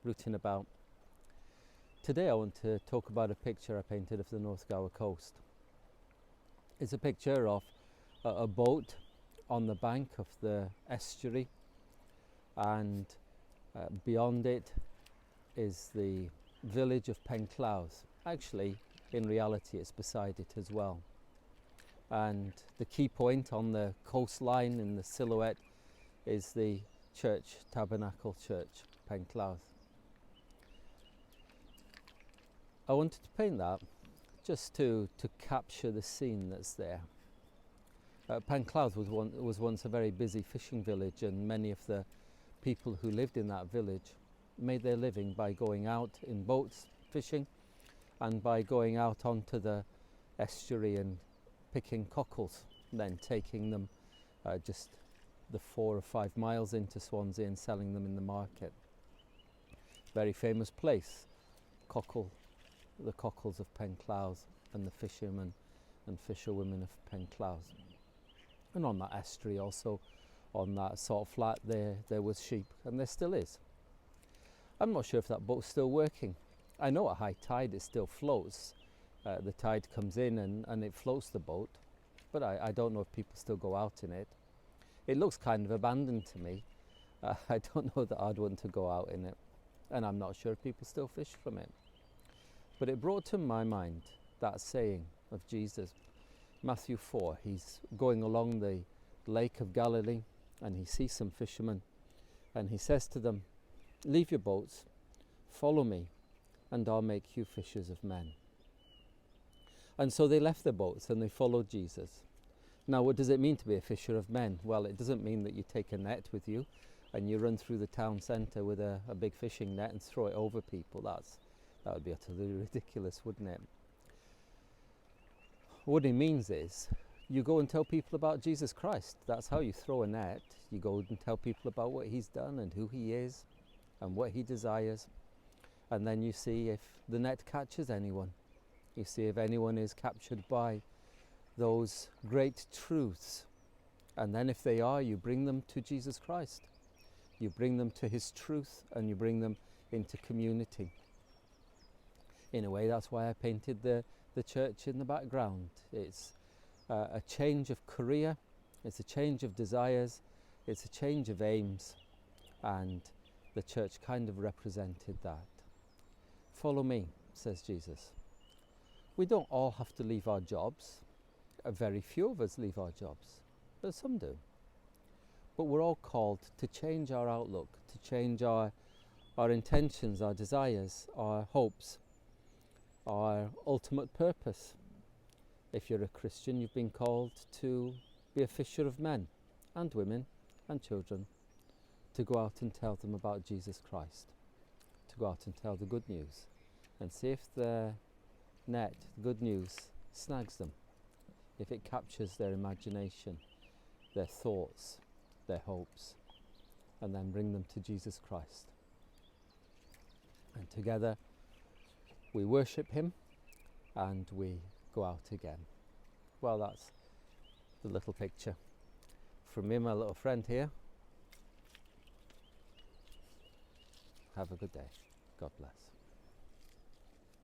rooting about. Today I want to talk about a picture I painted of the North Gower coast. It's a picture of a boat on the bank of the estuary, and beyond it is the village of Penclawdd. Actually, in reality it's beside it as well. And the key point on the coastline in the silhouette is the church, Tabernacle Church, Penclawdd. I wanted to paint that just to capture the scene that's there. Penclawdd was once a very busy fishing village, and many of the people who lived in that village made their living by going out in boats fishing and by going out onto the estuary and picking cockles, then taking them just the 4 or 5 miles into Swansea and selling them in the market. Very famous place, the cockles of Penclawdd and the fishermen and fisherwomen of Penclawdd. And on that estuary also, on that salt flat there was sheep, and there still is. I'm not sure if that boat's still working. I know at high tide it still floats. The tide comes in and it floats the boat, but I don't know if people still go out in it. It looks kind of abandoned to me. I don't know that I'd want to go out in it, and I'm not sure if people still fish from it. But it brought to my mind that saying of Jesus, Matthew 4. He's going along the Lake of Galilee and he sees some fishermen, and he says to them, "Leave your boats, follow me, and I'll make you fishers of men." And so they left their boats and they followed Jesus. Now, what does it mean to be a fisher of men? Well, it doesn't mean that you take a net with you and you run through the town centre with a big fishing net and throw it over people. That would be utterly ridiculous, wouldn't it? What it means is you go and tell people about Jesus Christ. That's how you throw a net. You go and tell people about what he's done and who he is and what he desires. And then you see if the net catches anyone. You see if anyone is captured by those great truths. And then if they are, you bring them to Jesus Christ. You bring them to his truth and you bring them into community. In a way, that's why I painted the church in the background. It's a change of career, it's a change of desires, it's a change of aims, and the church kind of represented that. Follow me, says Jesus. We don't all have to leave our jobs. Very few of us leave our jobs, but some do. But we're all called to change our outlook, to change our intentions, our desires, our hopes, our ultimate purpose. If you're a Christian, you've been called to be a fisher of men and women and children, to go out and tell them about Jesus Christ, to go out and tell the good news and see if the net, the good news, snags them, if it captures their imagination, their thoughts, their hopes, and then bring them to Jesus Christ. And together we worship him and we go out again. Well, that's the little picture from me and my little friend here. Have a good day. God bless.